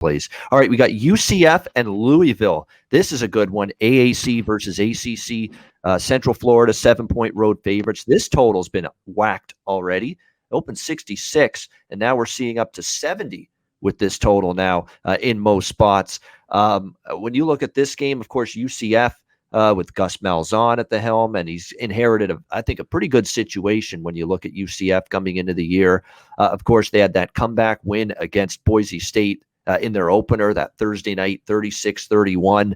plays. All right, we got UCF and Louisville. This is a good one. AAC versus ACC. Central Florida, 7-point road favorites. This total's been whacked already. Opened 66, and now we're seeing up to 70 with this total now in most spots. When you look at this game, of course, UCF with Gus Malzahn at the helm, and he's inherited, I think, a pretty good situation when you look at UCF coming into the year. Of course, they had that comeback win against Boise State in their opener that Thursday night, 36-31,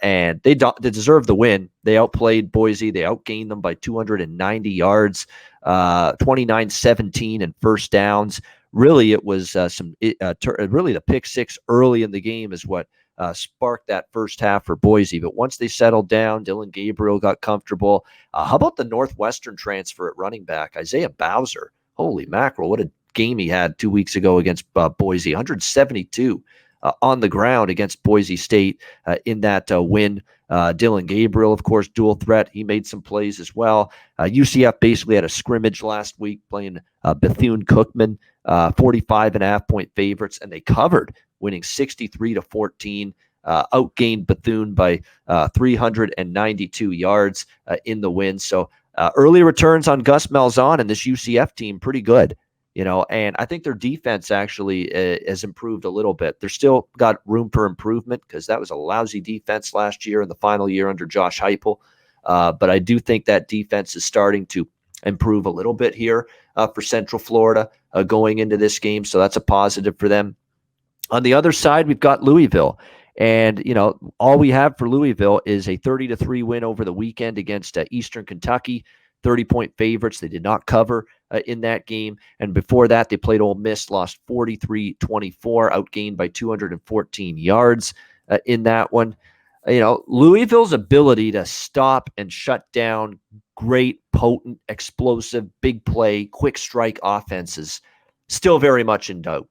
and they deserved the win. They outplayed Boise. They outgained them by 290 yards, 29-17 in first downs. Really, it was really the pick six early in the game is what sparked that first half for Boise. But once they settled down, Dylan Gabriel got comfortable. How about the Northwestern transfer at running back, Isaiah Bowser? Holy mackerel, what a game he had 2 weeks ago against Boise. 172 on the ground against Boise State in that win. Dylan Gabriel, of course, dual threat. He made some plays as well. UCF basically had a scrimmage last week playing Bethune-Cookman, 45.5-point favorites, and they covered, winning 63-14. Outgained Bethune by 392 yards in the win. So early returns on Gus Malzahn and this UCF team, pretty good. And I think their defense actually has improved a little bit. They're still got room for improvement because that was a lousy defense last year in the final year under Josh Heupel. But I do think that defense is starting to improve a little bit here for Central Florida going into this game. So that's a positive for them. On the other side, we've got Louisville. And, all we have for Louisville is a 30-3 win over the weekend against Eastern Kentucky. 30-point favorites. They did not cover in that game. And before that, they played Ole Miss, lost 43-24, outgained by 214 yards in that one. Louisville's ability to stop and shut down great, potent, explosive, big play, quick strike offenses still very much in doubt.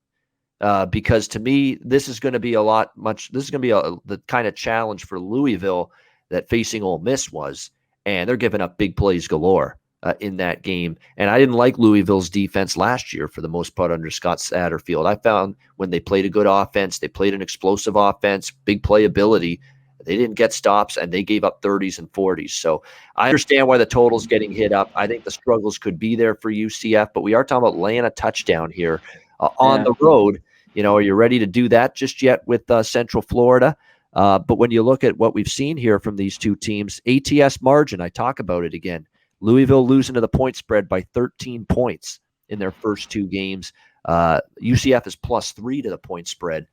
Because to me, this is going to be the kind of challenge for Louisville that facing Ole Miss was. And they're giving up big plays galore in that game. And I didn't like Louisville's defense last year for the most part under Scott Satterfield. I found when they played a good offense, they played an explosive offense, big playability. They didn't get stops, and they gave up 30s and 40s. So I understand why the total's getting hit up. I think the struggles could be there for UCF, but we are talking about laying a touchdown here on the road. Are you ready to do that just yet with Central Florida? But when you look at what we've seen here from these two teams, ATS margin, I talk about it again. Louisville losing to the point spread by 13 points in their first two games. UCF is +3 to the point spread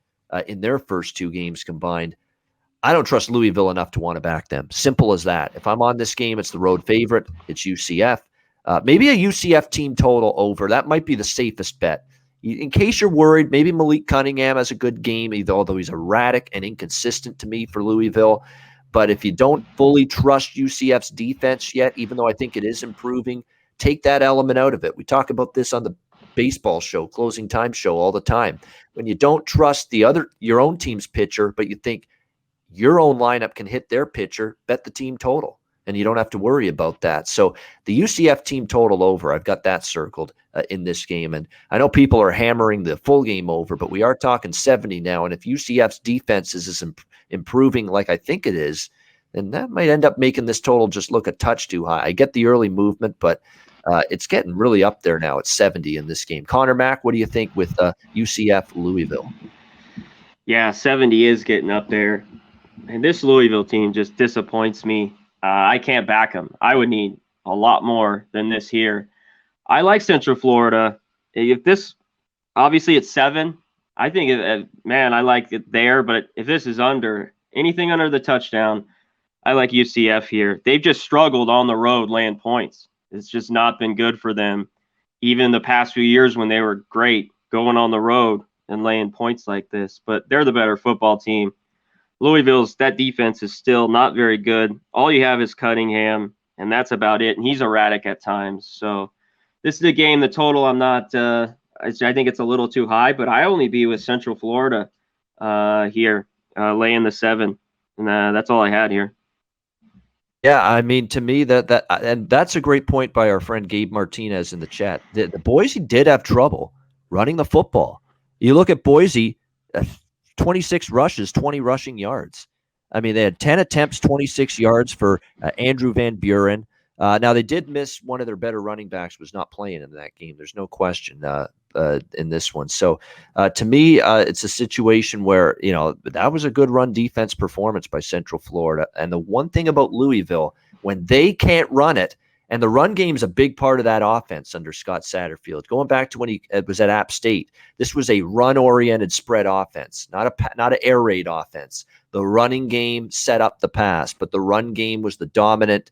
in their first two games combined. I don't trust Louisville enough to want to back them. Simple as that. If I'm on this game, it's the road favorite. It's UCF. Maybe a UCF team total over. That might be the safest bet. In case you're worried, maybe Malik Cunningham has a good game, although he's erratic and inconsistent to me for Louisville. But if you don't fully trust UCF's defense yet, even though I think it is improving, take that element out of it. We talk about this on the baseball show, closing time show all the time. When you don't trust your own team's pitcher, but you think your own lineup can hit their pitcher, bet the team total. And you don't have to worry about that. So the UCF team total over, I've got that circled in this game. And I know people are hammering the full game over, but we are talking 70 now. And if UCF's defense is improving like I think it is, then that might end up making this total just look a touch too high. I get the early movement, but it's getting really up there now at 70 in this game. Conor, Mac, what do you think with UCF Louisville? Yeah, 70 is getting up there. And this Louisville team just disappoints me. I can't back them. I would need a lot more than this here. I like Central Florida. If this, obviously it's 7. I think, I like it there. But if this is anything under the touchdown, I like UCF here. They've just struggled on the road laying points. It's just not been good for them. Even the past few years when they were great going on the road and laying points like this. But they're the better football team. That defense is still not very good. All you have is Cunningham, and that's about it. And he's erratic at times. So this is a game, the total, I'm not I think it's a little too high, but I only be with Central Florida here, laying the 7. And that's all I had here. Yeah, I mean, to me, and that's a great point by our friend Gabe Martinez in the chat. The Boise did have trouble running the football. You look at Boise, 26 rushes, 20 rushing yards. I mean, they had 10 attempts, 26 yards for Andrew Van Buren. Now, they did miss one of their better running backs was not playing in that game. There's no question in this one. So, to me, it's a situation where, that was a good run defense performance by Central Florida. And the one thing about Louisville, when they can't run it, and the run game is a big part of that offense under Scott Satterfield. Going back to when he was at App State, this was a run-oriented spread offense, not an air raid offense. The running game set up the pass, but the run game was the dominant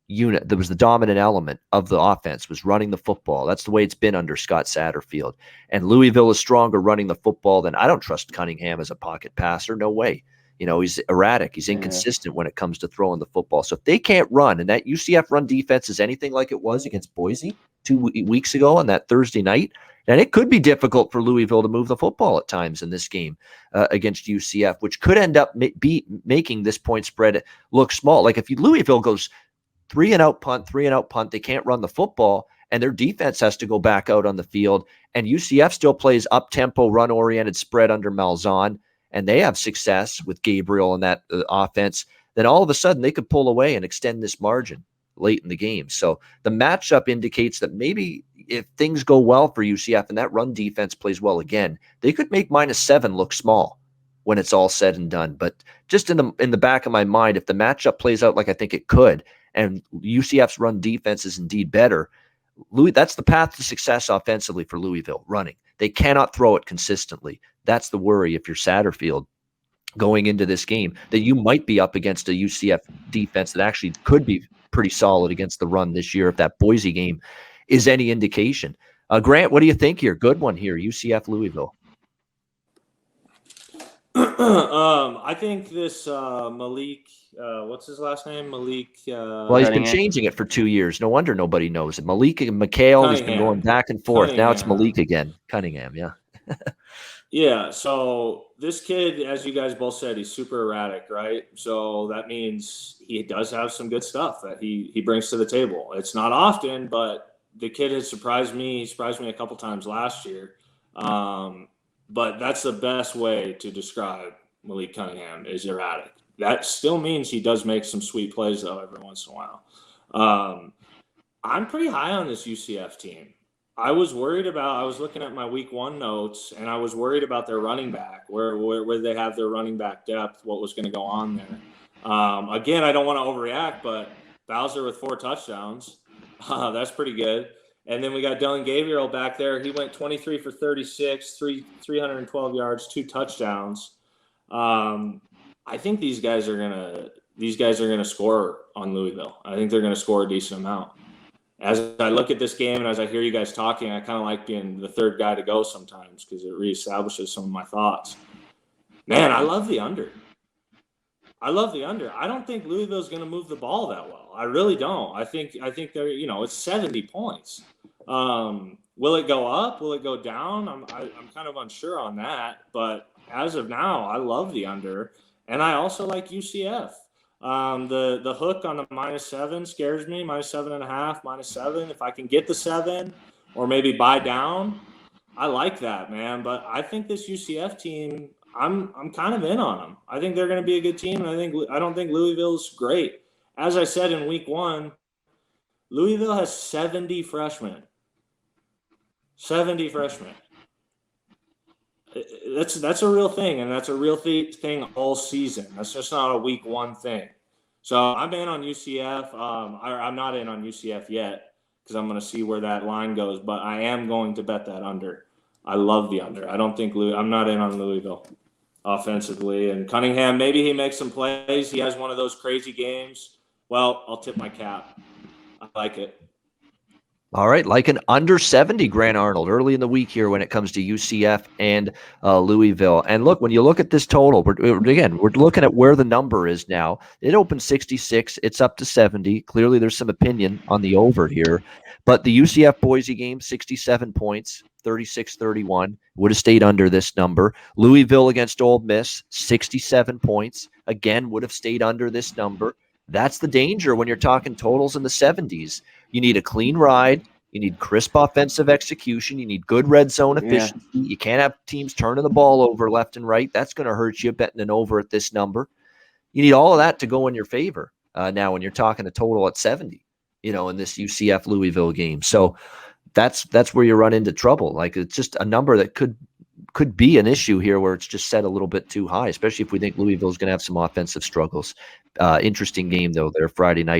unit. That was the dominant element of the offense, was running the football. That's the way it's been under Scott Satterfield. And Louisville is stronger running the football than I don't trust Cunningham as a pocket passer. No way. He's erratic. He's inconsistent when it comes to throwing the football. So if they can't run, and that UCF run defense is anything like it was against Boise 2 weeks ago on that Thursday night, then it could be difficult for Louisville to move the football at times in this game against UCF, which could end up making this point spread look small. Like if Louisville goes 3-and-out punt, they can't run the football, and their defense has to go back out on the field, and UCF still plays up-tempo, run-oriented spread under Malzahn, and they have success with Gabriel in that offense, then all of a sudden they could pull away and extend this margin late in the game. So the matchup indicates that maybe if things go well for UCF and that run defense plays well again, they could make -7 look small when it's all said and done. But just in the back of my mind, if the matchup plays out like I think it could, and UCF's run defense is indeed better, that's the path to success offensively for Louisville, running. They cannot throw it consistently. That's the worry if you're Satterfield going into this game, that you might be up against a UCF defense that actually could be pretty solid against the run this year if that Boise game is any indication. Grant, what do you think here? Good one here, UCF Louisville. I think this Malik, what's his last name? Malik. Well, he's been changing it for 2 years. No wonder nobody knows it. Malik and McHale, he's been going back and forth. Now it's Malik again. Cunningham, yeah. Yeah, so this kid, as you guys both said, he's super erratic, right? So that means he does have some good stuff that he brings to the table. It's not often, but the kid has surprised me. He surprised me a couple times last year. But that's the best way to describe Malik Cunningham is erratic. That still means he does make some sweet plays, though, every once in a while. I'm pretty high on this UCF team. I was looking at my week 1 notes, and I was worried about their running back, where they have their running back depth, what was going to go on there. Again, I don't want to overreact, but Bowser with 4 touchdowns. That's pretty good. And then we got Dylan Gabriel back there. He went 23 for 36, 312 yards, 2 touchdowns. I think these guys are gonna score on Louisville. I think they're gonna score a decent amount. As I look at this game and as I hear you guys talking, I kind of like being the third guy to go sometimes because it reestablishes some of my thoughts. Man, I love the under. I don't think Louisville's going to move the ball that well. I really don't. I think they're, it's 70 points. Will it go up? Will it go down? I'm kind of unsure on that. But as of now, I love the under. And I also like UCF. The hook on the -7 scares me. -7.5, -7. If I can get the 7 or maybe buy down, I like that, man. But I think this UCF team, I'm kind of in on them. I think they're going to be a good team, and I don't think Louisville's great. As I said in week 1, Louisville has 70 freshmen. 70 freshmen. That's a real thing, and that's a real thing all season. That's just not a week 1 thing. So I'm in on UCF. I'm not in on UCF yet because I'm going to see where that line goes, but I am going to bet that under. I love the under. I'm not in on Louisville offensively. And Cunningham, maybe he makes some plays. He has one of those crazy games. Well, I'll tip my cap. I like it. All right, like an under 70 Grant Arnold early in the week here when it comes to UCF and Louisville. And look, when you look at this total, we're looking at where the number is now. It opened 66. It's up to 70. Clearly, there's some opinion on the over here. But the UCF Boise game, 67 points, 36-31, would have stayed under this number. Louisville against Ole Miss, 67 points, again, would have stayed under this number. That's the danger when you're talking totals in the 70s. You need a clean ride. You need crisp offensive execution. You need good red zone efficiency. You can't have teams turning the ball over left and right. That's going to hurt you betting an over at this number. You need all of that to go in your favor now when you're talking a total at 70, in this UCF Louisville game. So that's where you run into trouble. Like, it's just a number that could be an issue here where it's just set a little bit too high, especially if we think Louisville is going to have some offensive struggles. Interesting game, though, there Friday night.